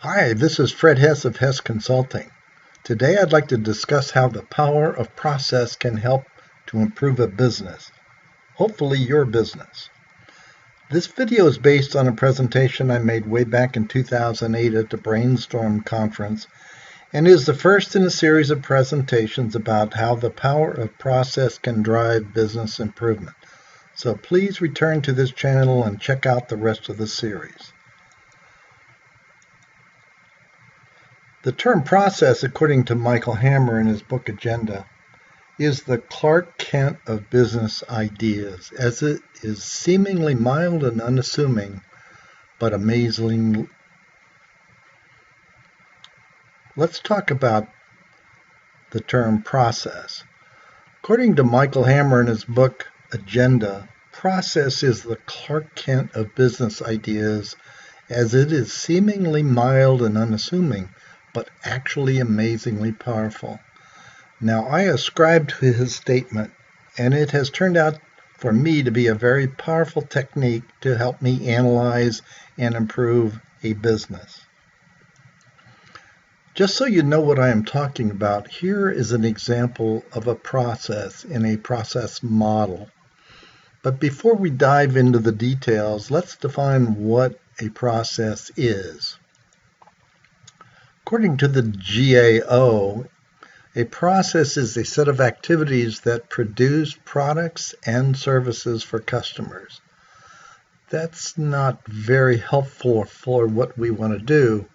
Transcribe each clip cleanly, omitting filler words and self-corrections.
Hi, this is Fred Hess of Hess Consulting. Today I'd like to discuss how the power of process can help to improve a business, hopefully your business. This video is based on a presentation I made way back in 2008 at the Brainstorm conference and is the first in a series of presentations about how the power of process can drive business improvement. So please return to this channel and check out the rest of the series. The term process, according to Michael Hammer in his book Agenda, is the Clark Kent of business ideas, as it is seemingly mild and unassuming, but amazing. Let's talk about the term process. According to Michael Hammer in his book Agenda, process is the Clark Kent of business ideas, as it is seemingly mild and unassuming, but actually amazingly powerful. Now, I ascribe to his statement, and it has turned out for me to be a very powerful technique to help me analyze and improve a business. Just so you know what I am talking about, here is an example of a process in a process model. But before we dive into the details, let's define what a process is. According to the GAO, a process is a set of activities that produce products and services for customers. That's not very helpful for what we want to do,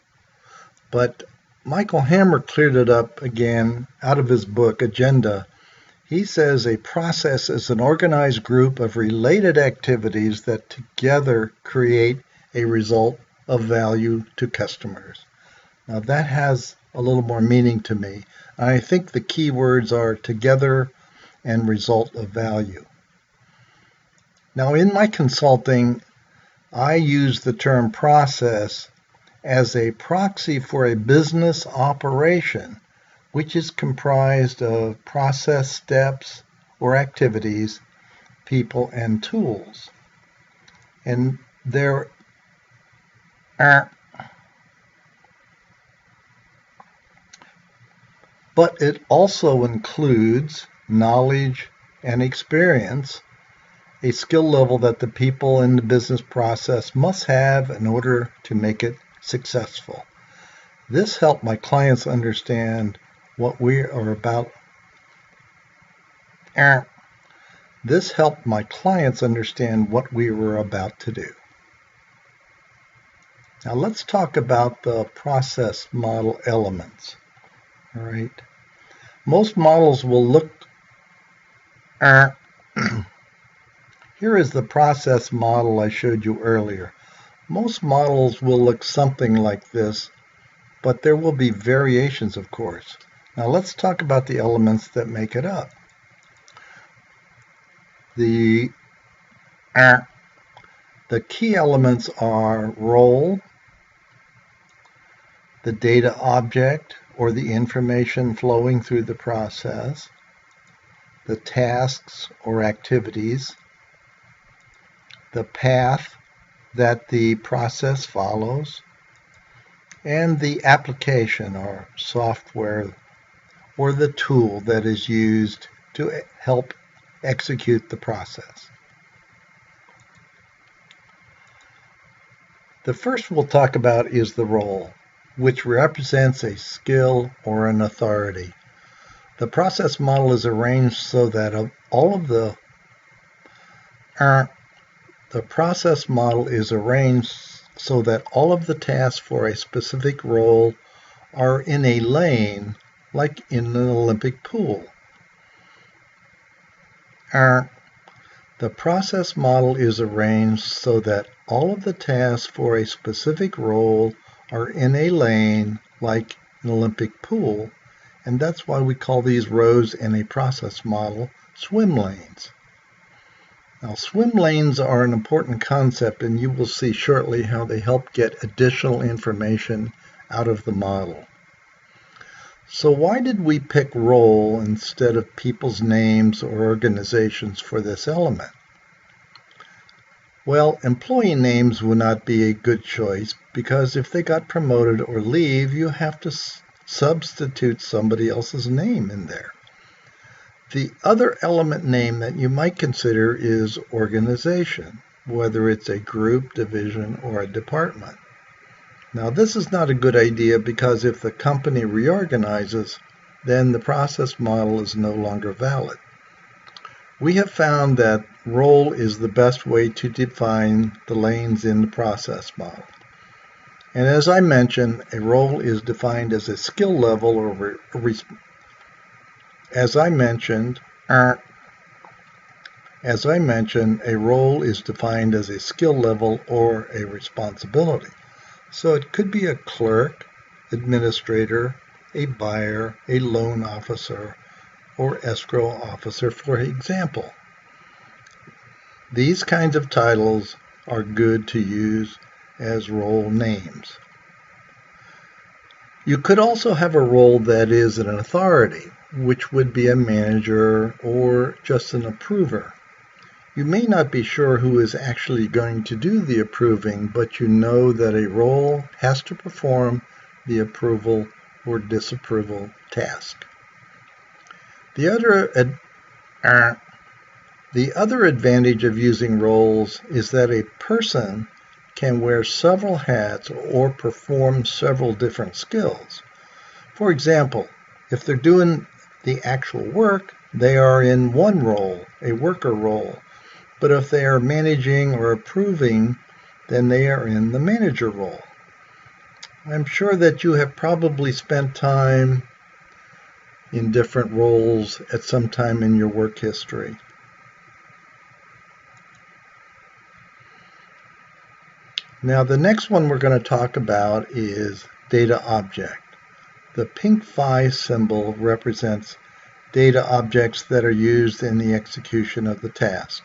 but Michael Hammer cleared it up again out of his book, Agenda. He says a process is an organized group of related activities that together create a result of value to customers. Now that has a little more meaning to me. I think the key words are together and result of value. Now in my consulting, I use the term process as a proxy for a business operation, which is comprised of process steps or activities, people, and tools. And there are but it also includes knowledge and experience, a skill level that the people in the business process must have in order to make it successful. This helped my clients understand what we are about. This helped my clients understand what we were about to do. Now let's talk about the process model elements. All right. Most models will look. Here is the process model I showed you earlier. Most models will look something like this, but there will be variations, of course. Now let's talk about the elements that make it up. The key elements are role, the data object, or the information flowing through the process, the tasks or activities, the path that the process follows, and the application or software or the tool that is used to help execute the process. The first we'll talk about is the role, which represents a skill or an authority. The process model is arranged so that all of the tasks for a specific role are in a lane, like in an Olympic pool. The process model is arranged so that all of the tasks for a specific role are in a lane like an Olympic pool, and that's why we call these rows in a process model swim lanes. Now, swim lanes are an important concept, and you will see shortly how they help get additional information out of the model. So why did we pick role instead of people's names or organizations for this element? Well, employee names would not be a good choice because if they got promoted or leave, you have to substitute somebody else's name in there. The other element name that you might consider is organization, whether it's a group, division, or a department. Now, this is not a good idea because if the company reorganizes, then the process model is no longer valid. We have found that role is the best way to define the lanes in the process model. And as I mentioned, a role is defined as a skill level or as I mentioned, a role is defined as a skill level or a responsibility. So it could be a clerk, administrator, a buyer, a loan officer, or escrow officer, for example. These kinds of titles are good to use as role names. You could also have a role that is an authority, which would be a manager or just an approver. You may not be sure who is actually going to do the approving, but you know that a role has to perform the approval or disapproval task. The other advantage of using roles is that a person can wear several hats or perform several different skills. For example, if they're doing the actual work, they are in one role, a worker role. But if they are managing or approving, then they are in the manager role. I'm sure that you have probably spent time in different roles at some time in your work history. Now, the next one we're going to talk about is data object. The pink phi symbol represents data objects that are used in the execution of the task.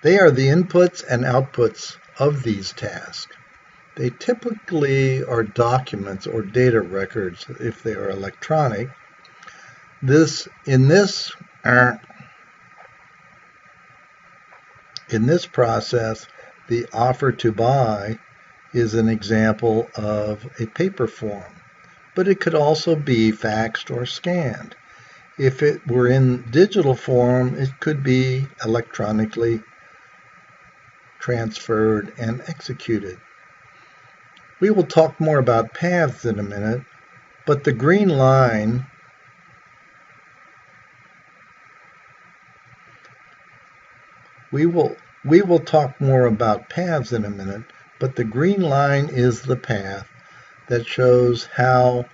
They are the inputs and outputs of these tasks. They typically are documents or data records if they are electronic. In this process, the offer to buy is an example of a paper form, but it could also be faxed or scanned. If it were in digital form, it could be electronically transferred and executed. We will talk more about paths in a minute, but the green line we will talk more about paths in a minute, but the green line is the path that shows how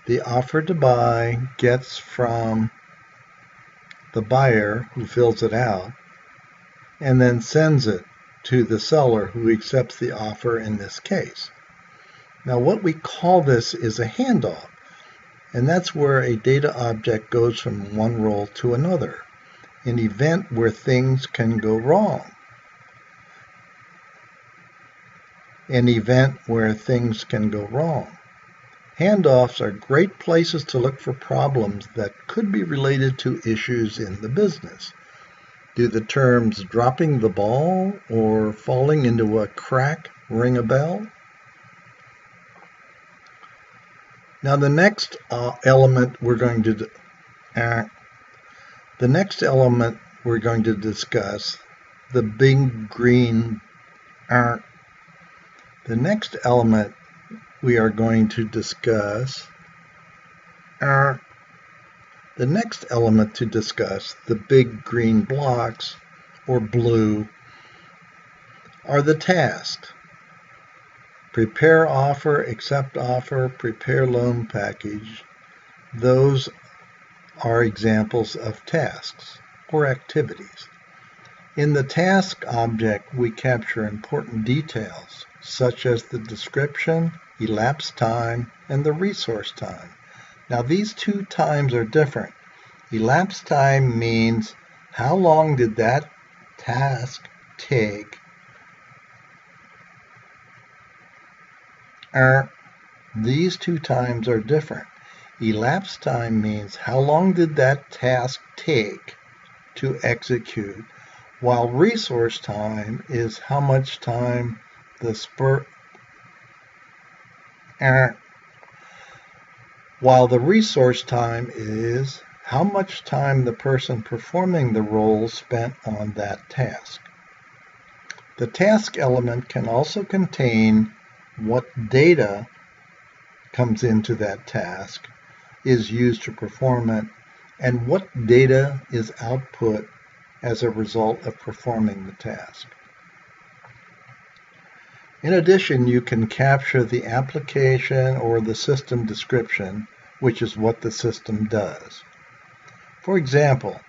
the offer to buy gets from the buyer who fills it out and then sends it to the seller who accepts the offer in this case. Now, what we call this is a handoff, and that's where a data object goes from one role to another, an event where things can go wrong. An event where things can go wrong. Handoffs are great places to look for problems that could be related to issues in the business. Do the terms dropping the ball or falling into a crack ring a bell? Now the next element we're going to discuss, the big green the next element we are going to discuss the big green blocks, or blue, are the tasks. Prepare offer, accept offer, prepare loan package. Those are examples of tasks or activities. In the task object, we capture important details, such as the description, elapsed time, and the resource time. Now, these two times are different. Elapsed time means how long did that task take. These two times are different. Elapsed time means how long did that task take to execute, while resource time is how much time the resource time is how much time the person performing the role spent on that task. The task element can also contain what data comes into that task, is used to perform it, and what data is output as a result of performing the task. In addition, you can capture the application or the system description, which is what the system does. For example,